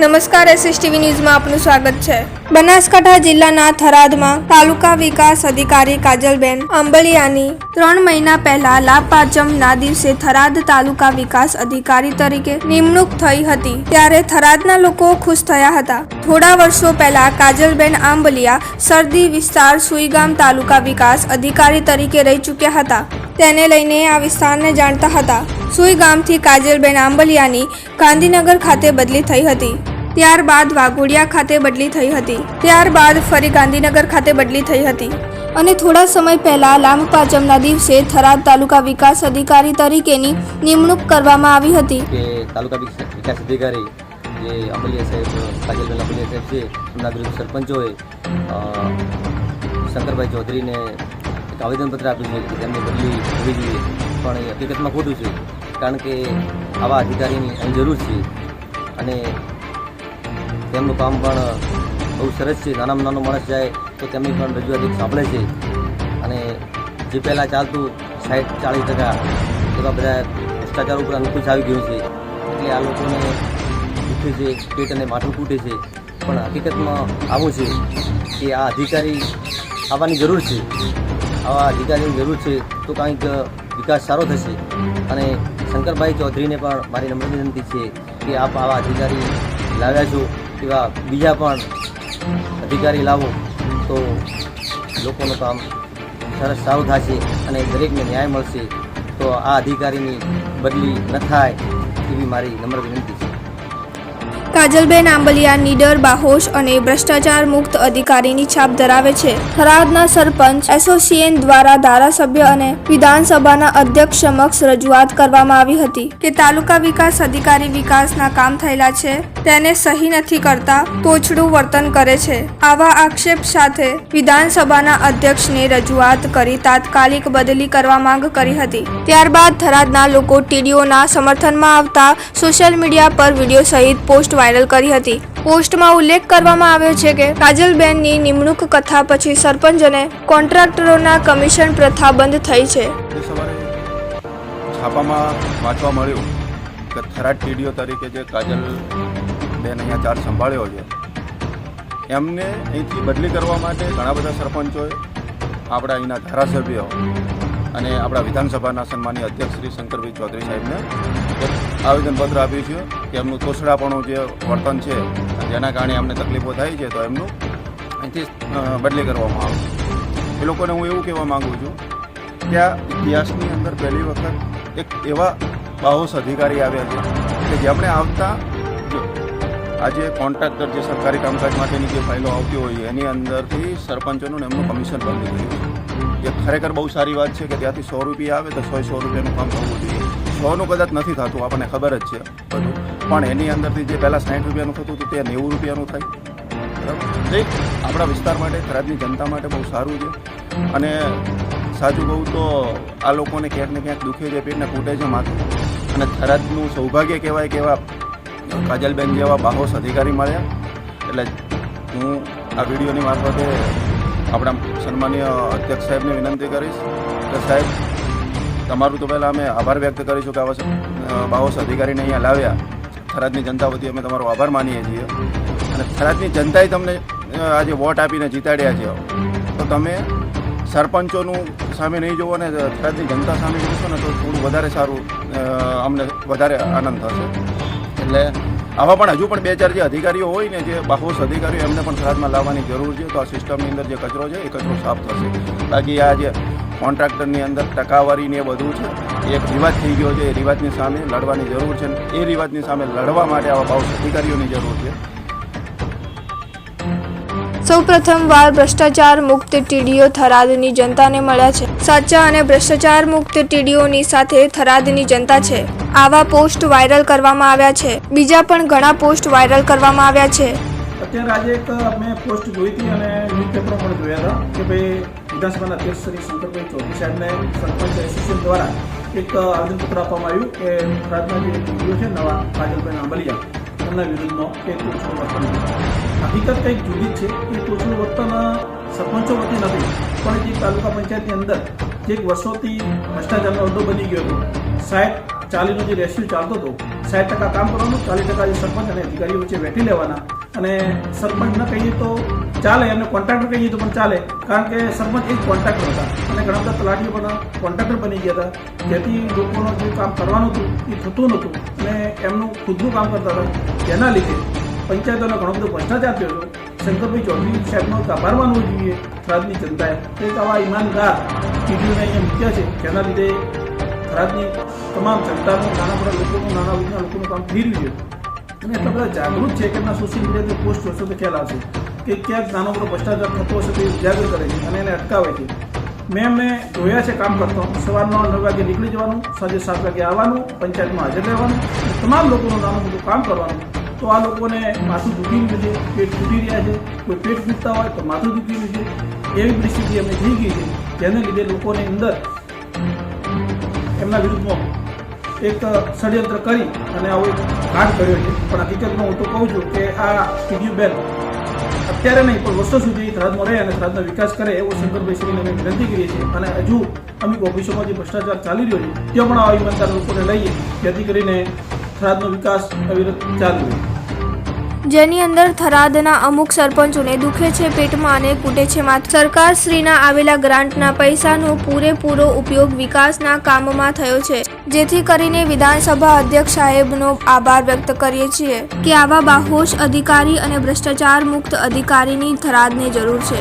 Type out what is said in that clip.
નમસ્કાર, SSTV ન્યૂઝમાં આપનું સ્વાગત છે। બનાસકાંઠા જિલ્લાના થરાદમાં તાલુકા વિકાસ અધિકારી કાજલબેન આંબલિયાની 3 મહિના પહેલા લાભ પાંચમના દિવસે થરાદ તાલુકા વિકાસ અધિકારી તરીકે નિમણૂક થઈ હતી, ત્યારે થરાદના લોકો ખુશ થયા હતા। થોડા વર્ષો પહેલા કાજલબેન આંબલિયા સરદી વિસ્તાર સુઈગામ તાલુકા વિકાસ અધિકારી તરીકે રહી ચૂક્યા હતા, તેને લઈને આ વિસ્તારને જાણતા હતા। સુઈગામથી કાજલબેન આંબલિયાની ગાંધીનગર ખાતે બદલી થઈ હતી, ત્યારબાદ વાઘોડિયા ખાતે બદલી થઈ હતી, ત્યારબાદ ફરી ગાંધીનગર ખાતે બદલી થઈ હતી અને થોડા સમય પહેલા લાભ પાંચમના દિવસે થરાદ તાલુકા વિકાસ અધિકારી તરીકેની નિમણૂક કરવામાં આવી હતી। કે તાલુકા વિકાસ અધિકારી જે આંબલિયા સાહેબ કાજલબેન આંબલિયા સાહેબ છે, એમના વિરુદ્ધ સરપંચોએ શંકરભાઈ ચૌધરીને એક આવેદનપત્ર આપ્યું છે કે તેમની બદલી થવી જોઈએ, પણ એ હકીકતમાં ખોટું છે, કારણ કે આવા અધિકારીની અહીં જરૂર છે અને તેમનું કામ પણ બહુ સરસ છે। નાનામાં નાનો માણસ જાય તો તેમની પણ રજૂઆત એક સાંભળે છે અને જે પહેલાં ચાલતું 60-40% એવા બધા ભ્રષ્ટાચાર ઉપર અંકુશ આવી ગયું છે, એટલે આ લોકોને દુખે છે, પેટ અને માથું તૂટે છે, પણ હકીકતમાં આવું છે કે આ અધિકારી આવવાની જરૂર છે, આવા અધિકારીની જરૂર છે તો કંઈક વિકાસ સારો થશે। અને શંકરભાઈ ચૌધરીને પણ મારી નમ્ર વિનંતી છે કે આપ આવા અધિકારી લાવ્યા છો, એવા બીજા પણ અધિકારી લાવો તો લોકોનું કામ સરસ સારું થશે અને દરેકને ન્યાય મળશે, તો આ અધિકારીની બદલી ન થાય એવી મારી નમ્ર વિનંતી છે। કાજલબેન આંબલિયા નીડર, બાહોશ અને ભ્રષ્ટાચાર મુક્ત અધિકારીની છાપ ધરાવે છે। થરાદના સરપંચ એસોસિએશન દ્વારા ધારાસભ્ય અને વિધાનસભાના અધ્યક્ષ સમક્ષ રજૂઆત કરવામાં આવી હતી કે તાલુકા વિકાસ અધિકારી વિકાસના કામ થયેલા છે તેને સહી નથી કરતા, તોછડું વર્તન કરે છે। આવા આક્ષેપ સાથે વિધાનસભાના અધ્યક્ષને રજૂઆત કરી તાત્કાલિક બદલી કરવા માંગ કરી હતી। ત્યારબાદ થરાદના લોકો ટીડીઓના સમર્થનમાં આવતા સોશિયલ મીડિયા પર વિડીયો સહિત પોસ્ટ વાયરલ કરી હતી। પોસ્ટમાં ઉલ્લેખ કરવામાં આવ્યો છે કે કાજલબેનની નિમણૂક કથા પછી સરપંચ અને કોન્ટ્રાક્ટરોના કમિશન પ્રથા બંધ થઈ છે। સવારે છાપામાં વાંચવા મળ્યું કે થરાદ ટીડીઓ તરીકે જે કાજલબેન અહીંયા ચાર્જ સંભાળ્યો છે, એમને અહીંથી બદલી કરવા માટે ઘણા બધા સરપંચોએ, આપણા અહીંના ધારાસભ્યો અને આપણા વિધાનસભાના સન્માનીય અધ્યક્ષ શ્રી શંકરભાઈ ચૌધરી સાહેબને એક આવેદનપત્ર આપ્યું છે કે એમનું તોછડાપણું જે વર્તન છે, જેના કારણે અમને તકલીફો થાય છે, તો એમનું અહીંથી બદલી કરવામાં આવે। એ લોકોને હું એવું કહેવા માગું છું કે આ ઇતિહાસની અંદર પહેલી વખત એક એવા બાહોશ અધિકારી આવ્યા છે કે જેમણે આવતા આજે કોન્ટ્રાક્ટર જે સરકારી કામકાજ માટેની જે ફાઇલો આવતી હોય એની અંદરથી સરપંચોનું એમનું કમિશન બંધ થયું છે। એ ખરેખર બહુ સારી વાત છે કે ત્યાંથી 100 રૂપિયા આવે તો 100 રૂપિયાનું કામ થવું જોઈએ। 100નું કદાચ નથી થતું, આપણને ખબર જ છે બધું, પણ એની અંદરથી જે પહેલાં 60 રૂપિયાનું થતું હતું તે 90 રૂપિયાનું થાય, બરાબર। એ આપણા વિસ્તાર માટે, થરાદની જનતા માટે બહુ સારું છે અને સાચું કહું તો આ લોકોને ક્યાંક ને ક્યાંક દુખે છે, પેટને ફૂટે છે માથું, અને થરાદનું સૌભાગ્ય કહેવાય કે એવા કાજલબેન જેવા બાહોશ અધિકારી મળ્યા। એટલે હું આ વિડીયોની મારફતે આપણા સન્માનીય અધ્યક્ષ સાહેબને વિનંતી કરીશ કે સાહેબ, તમારું તો પહેલાં અમે આભાર વ્યક્ત કરીશું કે આવા બાહોશ અધિકારીને અહીંયા લાવ્યા। થરાદની જનતા વતી અમે તમારો આભાર માનીએ છીએ અને થરાદની જનતાએ તમને આજે વોટ આપીને જીતાડ્યા છે, તો તમે સરપંચોનું સામે નહીં જોવો ને થરાદની જનતા સામે જોશો ને તો થોડું વધારે સારું, અમને વધારે આનંદ થશે। એટલે આવા પણ હજુ પણ 2-4 જે અધિકારીઓ હોય ને, જે બાહોશ અધિકારીઓ, એમને પણ થરાદમાં લાવવાની જરૂર છે, તો આ સિસ્ટમની અંદર જે કચરો છે એ કચરો સાફ થશે। બાકી આ જે કોન્ટ્રાક્ટરની અંદર ટકાવારીને એ બધું છે, એ એક રિવાજ થઈ ગયો છે, એ રિવાજની સામે લડવાની જરૂર છે, એ રિવાજની સામે લડવા માટે આવા બાહોશ અધિકારીઓની જરૂર છે। સૌપ્રથમવાર ભ્રષ્ટાચાર મુક્ત ટીડીઓ થરાદની જનતાને મળ્યા છે। સાચા અને ભ્રષ્ટાચાર મુક્ત ટીડીઓની સાથે થરાદની જનતા છે। આવા પોસ્ટ વાયરલ કરવામાં આવ્યા છે, બીજા પણ ઘણા પોસ્ટ વાયરલ કરવામાં આવ્યા છે। અત્યારે આજે એક મેં પોસ્ટ જોઈ હતી અને ન્યૂઝપેપર પણ જોયા હતા કે ભાઈ વિધાનસભાના અધ્યક્ષ શ્રી શંકરભાઈ ચૌધરી સાહેબને સરપંચ એસોસિએશન દ્વારા એક આવેદનપત્ર આપવામાં આવ્યું કે થરાદના જે ટીડીઓ છે નવા કાજલબેન આંબલિયા, એમના વિરુદ્ધનો કે તોછડું વર્તન હકીકત કંઈક જુદી છે કે તોછડું વર્તન સરપંચો વતી નથી, પણ જે તાલુકા પંચાયતની અંદર જે વર્ષોથી ભ્રષ્ટાચારનો અડ્ડો બની ગયો હતો, 60 40નો જે રેશિયો ચાલતો હતો 60% કામ કરવાનું, 40% જે સરપંચ અને અધિકારીઓ વચ્ચે વેઠી લેવાના. અને સરપંચ ન કહીએ તો ચાલે, એમને કોન્ટ્રાક્ટર કહીએ તો પણ ચાલે, કારણ કે સરપંચ એક કોન્ટ્રાક્ટર હતા અને ઘણા બધા તલાટીઓ પણ કોન્ટ્રાક્ટર બની ગયા હતા, જેથી લોકોનું જે કામ કરવાનું હતું એ થતું નહોતું અને એમનું ખુદનું કામ કરતા હતા. જેના લીધે પંચાયતોનો ઘણો બધો ભ્રષ્ટાચાર થયો હતો. શંકરભાઈ ચૌધરી સાહેબનો આભાર માનવો જોઈએ થરાદની જનતાએ. એક આવા ઈમાનદાર ટીડીઓને અહીંયા મૂક્યા છે, જેના લીધે થરાદની તમામ જનતાનું, નાના મોટા લોકોનું, નાના વિધના લોકોનું કામ થઈ રહ્યું છે. અને એટલા બધા જાગૃત છે કે એમના સોશિયલ મીડિયાની પોસ્ટ હશે તો ખ્યાલ આવશે કે ક્યાંક નાનો મોટો ભ્રષ્ટાચાર થતો હશે તો એ ઉજાગર કરે છે અને એને અટકાવે છે. મેં એમને જોયા છે કામ કરતો. સવારના 9 વાગે નીકળી જવાનું, સાંજે 7 વાગે આવવાનું, પંચાયતમાં હાજર રહેવાનું, તમામ લોકોનું નાનું મોટું કામ કરવાનું. તો આ લોકોને માથું દુખી રહ્યું છે, પેટ તૂટી રહ્યા છે, કોઈ પેટ દુખતા હોય તો માથું દુખી રહ્યું છે, એવી પરિસ્થિતિ એમને થઈ ગઈ છે, જેને લીધે લોકોની અંદર એમના વિરુદ્ધમાં એક ષડયંત્ર કરી અને આવો એક ઘાટ કર્યો છે. પણ હકીકતમાં હું તો કહું છું કે આ ટીડીઓ બેન અત્યારે નહીં પણ વર્ષો સુધી થરાદમાં રહે અને થરાદનો વિકાસ કરે એવો શંકરભાઈ શ્રીને અમે વિનંતી કરીએ છીએ. અને હજુ અમુક ઓફિસોમાં જે ભ્રષ્ટાચાર ચાલી રહ્યો છે ત્યાં પણ આવા ઈમાનદાર લોકોને લઈએ, જેથી કરીને થરાદનો વિકાસ અવિરત ચાલુ રહે. જેની અંદર થરાદના અમુક સરપંચોને દુખે છે પેટમાં અને કૂટે છે માથું. સરકારશ્રીના આવેલા ગ્રાન્ટના પૈસાનો પૂરેપૂરો ઉપયોગ વિકાસના કામમાં થયો છે, જેથી કરીને વિધાનસભા અધ્યક્ષ સાહેબનો આભાર વ્યક્ત કરીએ છીએ કે આવા બાહોશ અધિકારી અને ભ્રષ્ટાચાર મુક્ત અધિકારીની થરાદને જરૂર છે.